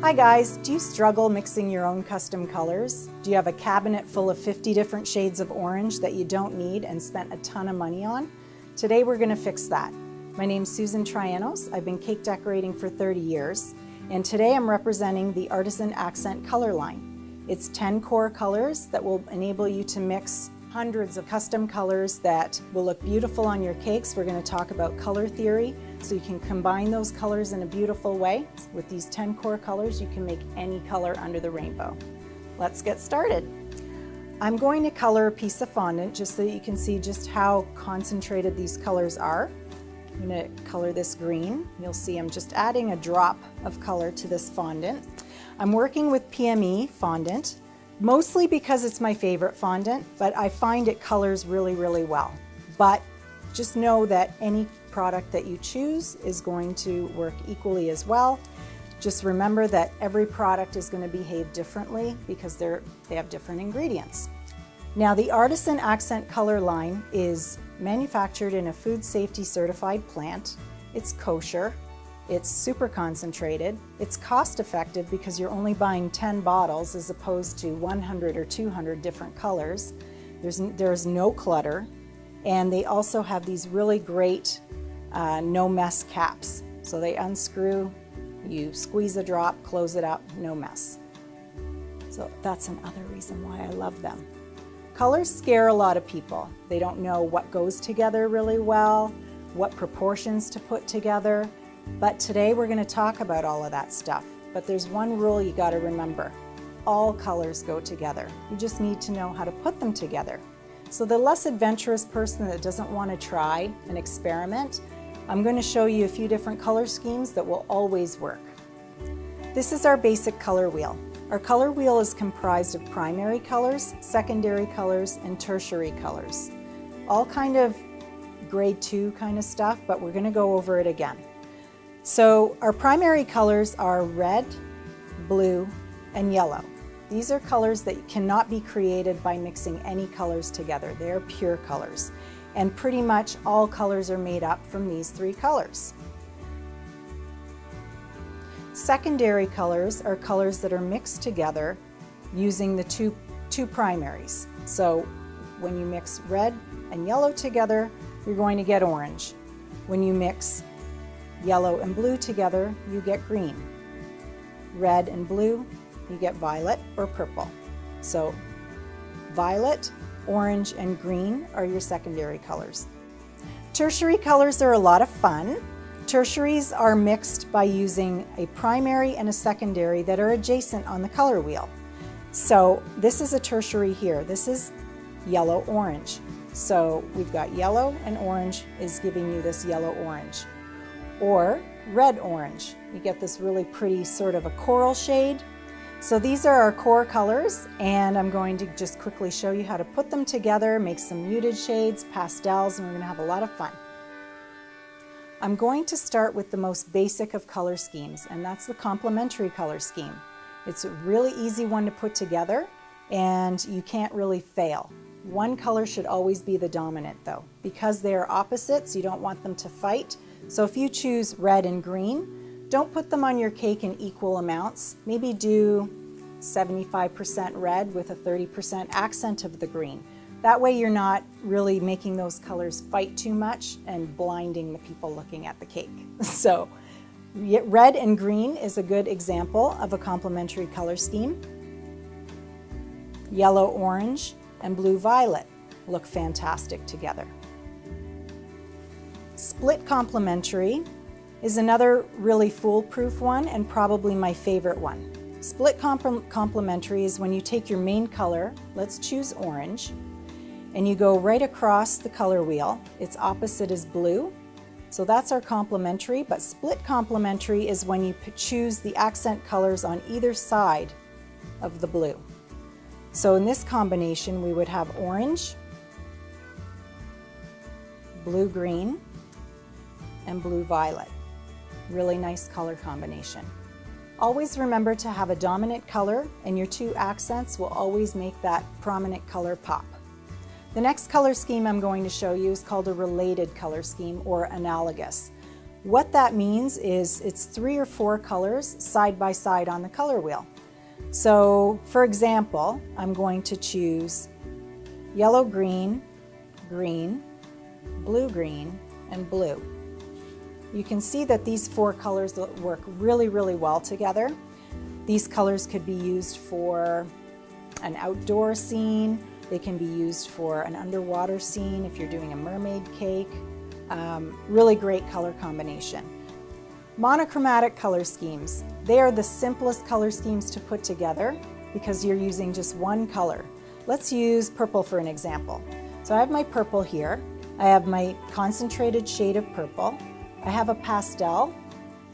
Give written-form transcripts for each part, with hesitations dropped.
Hi guys, do you struggle mixing your own custom colors? Do you have a cabinet full of 50 different shades of orange that you don't need and spent a ton of money on? Today we're going to fix that. My name's Susan Trianos. I've been cake decorating for 30 years, and today I'm representing the Artisan Accent color line. It's 10 core colors that will enable you to mix hundreds of custom colors that will look beautiful on your cakes. We're going to talk about color theory, so you can combine those colors in a beautiful way. With these 10 core colors, you can make any color under the rainbow. Let's get started. I'm going to color a piece of fondant just so that you can see just how concentrated these colors are. I'm going to color this green. You'll see I'm just adding a drop of color to this fondant. I'm working with PME fondant, mostly because it's my favorite fondant, but I find it colors really, really well. But just know that any product that you choose is going to work equally as well. Just remember that every product is going to behave differently because they have different ingredients. Now, the Artisan Accent color line is manufactured in a food safety certified plant. It's kosher. It's super concentrated. It's cost effective because you're only buying 10 bottles as opposed to 100 or 200 different colors. There's no clutter. And they also have these really great no mess caps. So they unscrew, you squeeze a drop, close it up, no mess. So that's another reason why I love them. Colors scare a lot of people. They don't know what goes together really well, what proportions to put together. But today we're going to talk about all of that stuff. But there's one rule you got to remember. All colors go together. You just need to know how to put them together. So the less adventurous person that doesn't want to try and experiment, I'm going to show you a few different color schemes that will always work. This is our basic color wheel. Our color wheel is comprised of primary colors, secondary colors, and tertiary colors. All kind of grade 2 kind of stuff, but we're going to go over it again. So our primary colors are red, blue, and yellow. These are colors that cannot be created by mixing any colors together. They're pure colors. And pretty much all colors are made up from these 3 colors. Secondary colors are colors that are mixed together using the two primaries. So when you mix red and yellow together, you're going to get orange. When you mix yellow and blue together, you get green. Red and blue, you get violet or purple. So violet, orange, and green are your secondary colors. Tertiary colors are a lot of fun. Tertiaries are mixed by using a primary and a secondary that are adjacent on the color wheel. So this is a tertiary here. This is yellow-orange. So we've got yellow and orange is giving you this yellow-orange. Or red-orange. You get this really pretty sort of a coral shade. So these are our core colors, and I'm going to just quickly show you how to put them together, make some muted shades, pastels, and we're going to have a lot of fun. I'm going to start with the most basic of color schemes, and that's the complementary color scheme. It's a really easy one to put together, and you can't really fail. One color should always be the dominant though. Because they are opposites, you don't want them to fight. So if you choose red and green, don't put them on your cake in equal amounts. Maybe do 75% red with a 30% accent of the green. That way you're not really making those colors fight too much and blinding the people looking at the cake. So red and green is a good example of a complementary color scheme. Yellow, orange, and blue, violet look fantastic together. Split complementary is another really foolproof one and probably my favorite one. Split complementary is when you take your main color, let's choose orange, and you go right across the color wheel. Its opposite is blue. So that's our complementary, but split complementary is when you choose the accent colors on either side of the blue. So in this combination, we would have orange, blue-green, and blue-violet. Really nice color combination. Always remember to have a dominant color, and your 2 accents will always make that prominent color pop. The next color scheme I'm going to show you is called a related color scheme or analogous. What that means is it's 3 or 4 colors side by side on the color wheel. So for example, I'm going to choose yellow, green, green, blue, green, and blue. You can see that these 4 colors work really, really well together. These colors could be used for an outdoor scene. They can be used for an underwater scene if you're doing a mermaid cake. Really great color combination. Monochromatic color schemes. They are the simplest color schemes to put together because you're using just one color. Let's use purple for an example. So I have my purple here. I have my concentrated shade of purple. I have a pastel,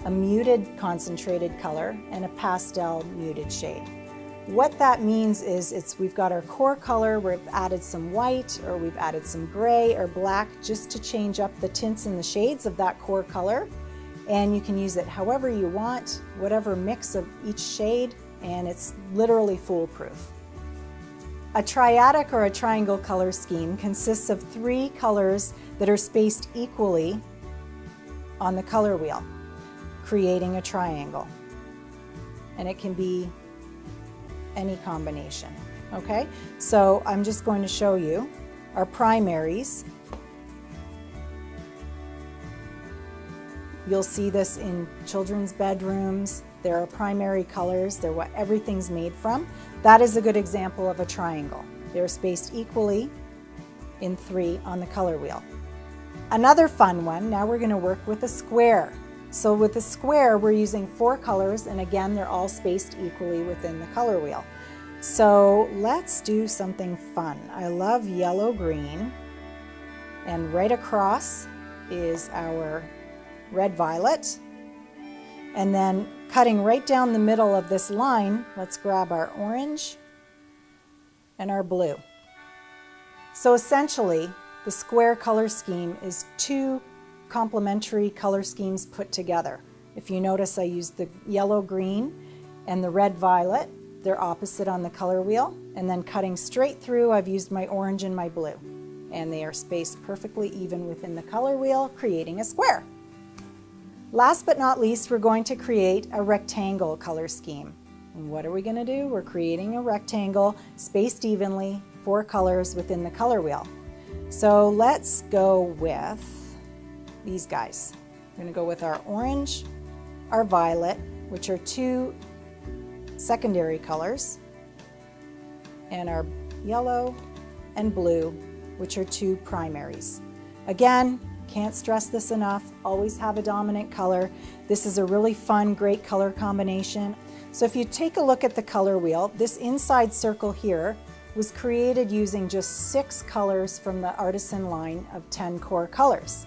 a muted concentrated color, and a pastel muted shade. What that means is we've got our core color, we've added some white, or we've added some gray or black just to change up the tints and the shades of that core color. And you can use it however you want, whatever mix of each shade, and it's literally foolproof. A triadic or a triangle color scheme consists of 3 colors that are spaced equally on the color wheel, creating a triangle. And it can be any combination, okay? So I'm just going to show you our primaries. You'll see this in children's bedrooms. There are primary colors. They're what everything's made from. That is a good example of a triangle. They're spaced equally in 3 on the color wheel. Another fun one, now we're going to work with a square. So with a square, we're using 4 colors, and again, they're all spaced equally within the color wheel. So let's do something fun. I love yellow, green, and right across is our red, violet. And then cutting right down the middle of this line, let's grab our orange and our blue. So essentially, the square color scheme is 2 complementary color schemes put together. If you notice, I used the yellow, green, and the red, violet. They're opposite on the color wheel. And then cutting straight through, I've used my orange and my blue. And they are spaced perfectly even within the color wheel, creating a square. Last but not least, we're going to create a rectangle color scheme. And what are we going to do? We're creating a rectangle spaced evenly, 4 colors within the color wheel. So let's go with these guys. We're going to go with our orange, our violet, which are 2 secondary colors, and our yellow and blue, which are 2 primaries. Again, can't stress this enough, always have a dominant color. This is a really fun, great color combination. So if you take a look at the color wheel, this inside circle here was created using just 6 colors from the Artisan line of 10 core colors.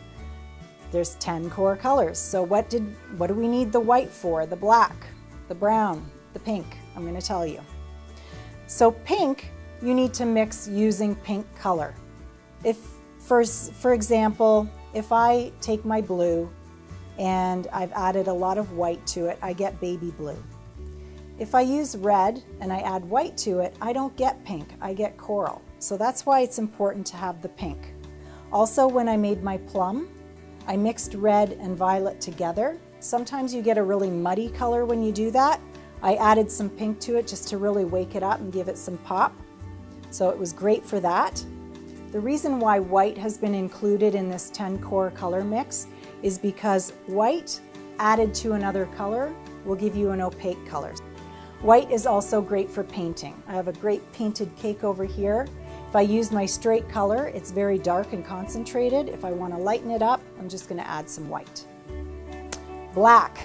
There's 10 core colors. So what do we need the white for? The black, the brown, the pink? I'm going to tell you. So pink, you need to mix using pink color. If, for example, if I take my blue and I've added a lot of white to it, I get baby blue. If I use red and I add white to it, I don't get pink, I get coral. So that's why it's important to have the pink. Also, when I made my plum, I mixed red and violet together. Sometimes you get a really muddy color when you do that. I added some pink to it just to really wake it up and give it some pop. So it was great for that. The reason why white has been included in this 10 core color mix is because white added to another color will give you an opaque color. White is also great for painting. I have a great painted cake over here. If I use my straight color, it's very dark and concentrated. If I want to lighten it up, I'm just going to add some white. Black.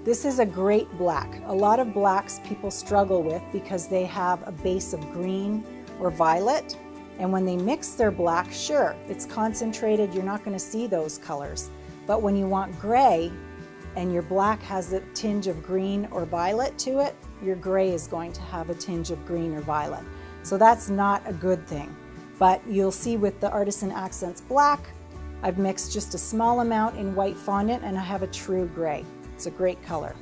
This is a great black. A lot of blacks people struggle with because they have a base of green or violet. And when they mix their black, sure, it's concentrated, you're not going to see those colors. But when you want gray and your black has a tinge of green or violet to it, your gray is going to have a tinge of green or violet. So that's not a good thing. But you'll see with the Artisan Accents black, I've mixed just a small amount in white fondant and I have a true gray. It's a great color.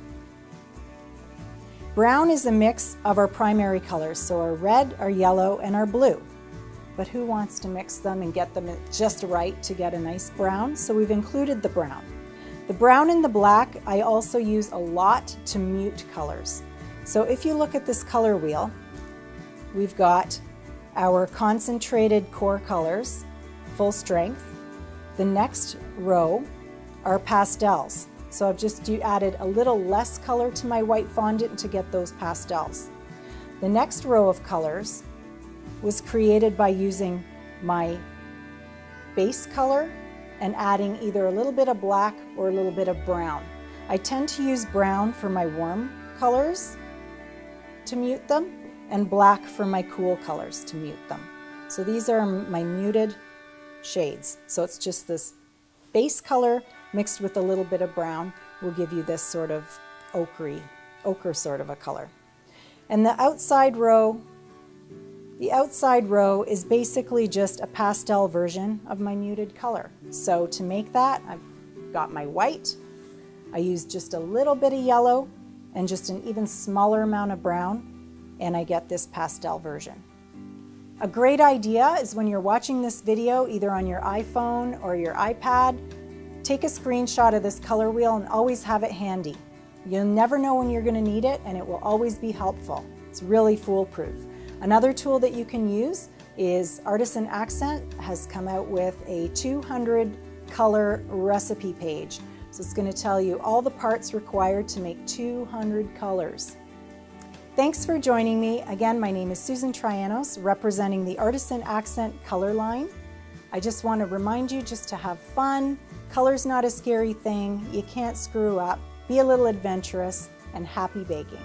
Brown is a mix of our primary colors, so our red, our yellow, and our blue. But who wants to mix them and get them just right to get a nice brown? So we've included the brown. The brown and the black I also use a lot to mute colors. So if you look at this color wheel, we've got our concentrated core colors, full strength. The next row are pastels. So I've just added a little less color to my white fondant to get those pastels. The next row of colors was created by using my base color and adding either a little bit of black or a little bit of brown. I tend to use brown for my warm colors to mute them and black for my cool colors to mute them. So these are my muted shades. So it's just this base color mixed with a little bit of brown will give you this sort of ochre sort of a color. And the outside row is basically just a pastel version of my muted color. So to make that, I've got my white. I use just a little bit of yellow and just an even smaller amount of brown, and I get this pastel version. A great idea is when you're watching this video, either on your iPhone or your iPad, take a screenshot of this color wheel and always have it handy. You'll never know when you're going to need it, and it will always be helpful. It's really foolproof. Another tool that you can use is Artisan Accent has come out with a 200 color recipe page. So it's going to tell you all the parts required to make 200 colors. Thanks for joining me. Again, my name is Susan Trianos, representing the Artisan Accent color line. I just want to remind you just to have fun. Color's not a scary thing. You can't screw up. Be a little adventurous, and happy baking.